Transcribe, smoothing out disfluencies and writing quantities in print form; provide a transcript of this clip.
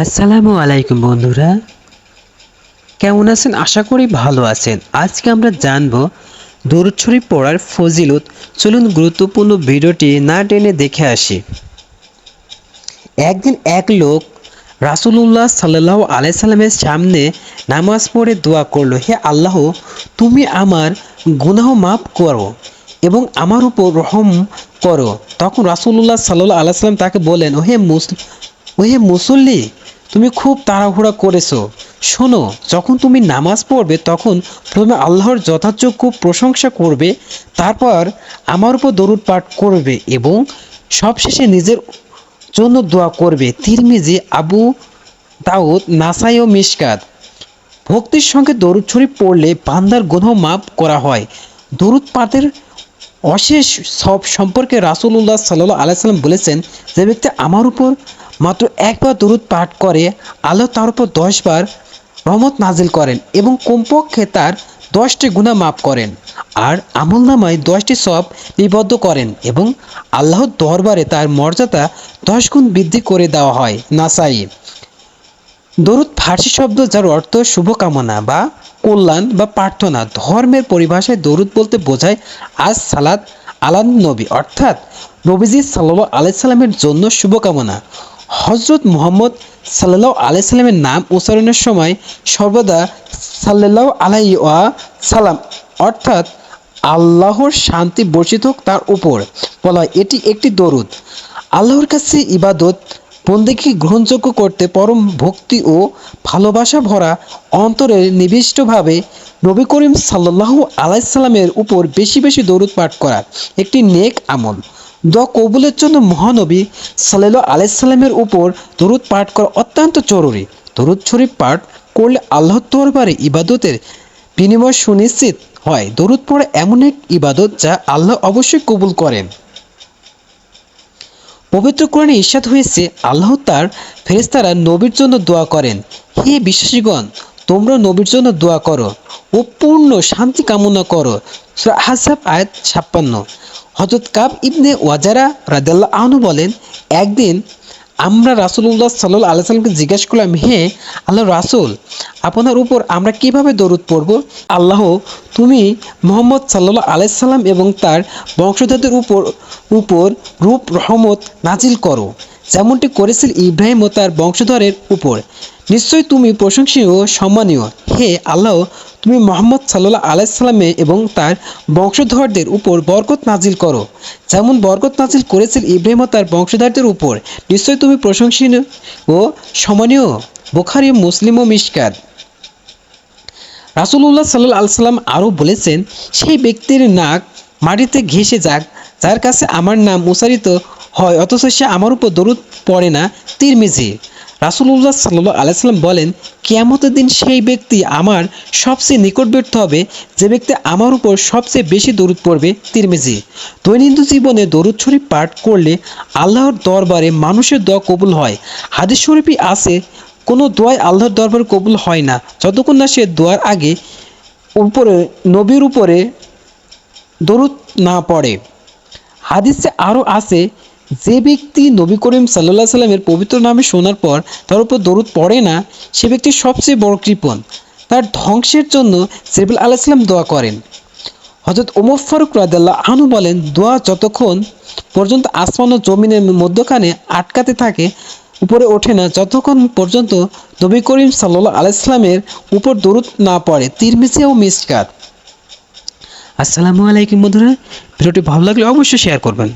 আসসালামু আলাইকুম বন্ধুরা, কেমন আছেন? আশা করি ভালো আছেন। আজকে আমরা জানব দরুদ শরীফ পড়ার ফজিলত। চলুন গুরুত্বপূর্ণ ভিডিওটি না টেনে দেখে আসি। একদিন এক লোক রাসূলুল্লাহ সাল্লাল্লাহু আলাইহি সাল্লামের সামনে নামাজ পড়ে দোয়া করলো, হে আল্লাহ, তুমি আমার গুনাহ মাফ করো এবং আমার উপর রহম করো। তখন রাসূলুল্লাহ সাল্লাল্লাহু আলাইহি সাল্লাম তাকে বলেন, ওহে মুসল্লি, তুমি খুব তাড়াহুড়া করেছো। শোনো, যখন তুমি নামাজ পড়বে তখন প্রথমে আল্লাহর যথাযোগ্য প্রশংসা করবে, তারপর আমার উপর দরুদ পাঠ করবে এবং সবশেষে নিজের জন্য দোয়া করবে। তিরমিজি, আবু দাউদ, নাসাই ও মিশকাত। ভক্তির সঙ্গে দরুদ শরীফ পড়লে বান্দার গুনাহ মাফ করা হয়। দরুদ পাঠের অশেষ সব সম্পর্কে রাসূলুল্লাহ সাল্লাল্লাহু আলাইহি সাল্লাম বলেছেন, যে ব্যক্তি আমার উপর মাত্র একবার দরুদ পাঠ করে আল্লাহ তার উপর 10 বার রহমত নাজিল করেন এবং কমপক্ষে তার 10টি গুনাহ মাফ করেন আর আমলনামায় 10টি সওয়াব লিপিবদ্ধ করেন এবং আল্লাহর দরবারে তার মর্যাদা 10 গুণ বৃদ্ধি করে দেওয়া হয়। নাসাই। দরুদ ফার্সি শব্দ যার অর্থ শুভকামনা বা কল্যাণ বা প্রার্থনা। ধর্মের পরিভাষায় দরুদ বলতে বোঝায় আজ সালাত আলান নবী, অর্থাৎ নবীজি সাল্লাল্লাহু আলাইহি সাল্লামের জন্য শুভকামনা। হযরত মুহাম্মদ সাল্লাল্লাহু আলাইহি সাল্লামের নাম উচ্চারণের সময় সর্বদা সাল্লাল্লাহু আলাইহি ওয়া সাল্লাম, অর্থাৎ আল্লাহর শান্তি বর্ষিত হোক তার উপর বলা হয়। এটি একটি দরুদ। আল্লাহর কাছে ইবাদত বন্দেগী গ্রহণযোগ্য করতে পরম ভক্তি ও ভালোবাসা ভরা অন্তরে নিবিষ্টভাবে নবী করিম সাল্লাল্লাহু আলাইহি সাল্লামের উপর বেশি বেশি দরুদ পাঠ করা একটি নেক আমল। দোয়া কবুলের জন্য মহানবী সাল্লাল্লাহু আলাইহি সাল্লামের উপর দরুদ পাঠ করা অত্যন্ত জরুরি। দরুদ শরীফ পাঠ করলে আল্লাহর দরবারে ইবাদতের বিনিময় সুনিশ্চিত হয়। দরুদ পড়া এমন এক ইবাদত যা আল্লাহ অবশ্যই কবুল করেন। পবিত্র কোরআনে ইরশাদ হয়েছে, আল্লাহ তার ফেরেশতারা নবীর জন্য দোয়া করেন, হে বিশ্বাসীগণ, তোমরা নবীর জন্য দোয়া করো ও পূর্ণ শান্তি কামনা করো। সূরা আহজাব আয়াত 56। হযরত কাব ইবনে ওয়াজারা রাদিয়াল্লাহু আনহু বলেন, একদিন আমরা রাসূলুল্লাহ সাল্লাল্লাহু আলাইহি সাল্লামকে জিজ্ঞাসা করলাম, হে আল্লাহর রাসূল, আপনার উপর আমরা কিভাবে দরুদ পড়ব? আল্লাহ, তুমি মুহাম্মদ সাল্লাল্লাহু আলাইহি সাল্লাম এবং তার বংশধরদের উপর রূপ রহমত নাজিল করো, যেমনটি করেছিল ইব্রাহিম ও তার বংশধরের উপর। নিশ্চয়ই তুমি প্রশংসনীয় ও সম্মানীয়। হে আল্লাহ, তুমি মুহাম্মদ সাল্লাল্লাহু আলাইহি সাল্লাম এবং তার বংশধরদের উপর বরকত নাজিল করো, যেমন বরকত নাজিল করেছিল ইব্রাহিম ও তার বংশধরদের উপর। নিশ্চয়ই তুমি প্রশংসনীয় ও সম্মানীয়। বুখারী, মুসলিম ও মিশকাত। রাসূলুল্লাহ সাল্লাল্লাহু আলাইহি সাল্লাম আরও বলেছেন, সেই ব্যক্তির নাক মাটিতে ঘেঁষে যাক যার কাছে আমার নাম উচ্চারিত হয় অথচ সে আমার উপর দরুদ পড়ে না। তিরমিজি। রাসূলুল্লাহ সাল্লাল্লাহু আলাইহি সাল্লাম বলেন, কিয়ামতের দিন সেই ব্যক্তি আমার সবচেয়ে নিকটবর্তী হবে যে ব্যক্তি আমার উপর সবচেয়ে বেশি দরুদ পড়বে। তিরমিজি। দৈনন্দিন জীবনে দরুদ শরীফ পাঠ করলে আল্লাহর দরবারে মানুষের দোয়া কবুল হয়। হাদিস শরীফে আছে, কোনো দোয়াই আল্লাহর দরবারে কবুল হয় না যতক্ষণ না সে দোয়ার আগে নবীর উপরে দরুদ না পড়ে। হাদিসে আরও আছে, যে ব্যক্তি নবী করিম সাল্লাল্লাহু আলাইহি সাল্লামের পবিত্র নামে শোনার পর তার উপর দরুদ পড়ে না, সে ব্যক্তি সবচেয়ে বড় কৃপণ। তার ধ্বংসের জন্য জিবরিল আলাইহিস সালাম দোয়া করেন। হযরত ওমর ফারুক রাদিয়াল্লাহু আনহু বলেন, দোয়া যতক্ষণ পর্যন্ত আসমান ও জমিনের মধ্যখানে আটকাতে থাকে, উপরে ওঠে না, যতক্ষণ পর্যন্ত নবী করিম সাল্লাল্লাহু আলাইহি সাল্লামের উপর দরুদ না পড়ে। তিরমিজি ও মিশকাত। আসসালামু আলাইকুম বন্ধুরা, ভিডিওটি ভালো লাগলে অবশ্যই শেয়ার করবেন।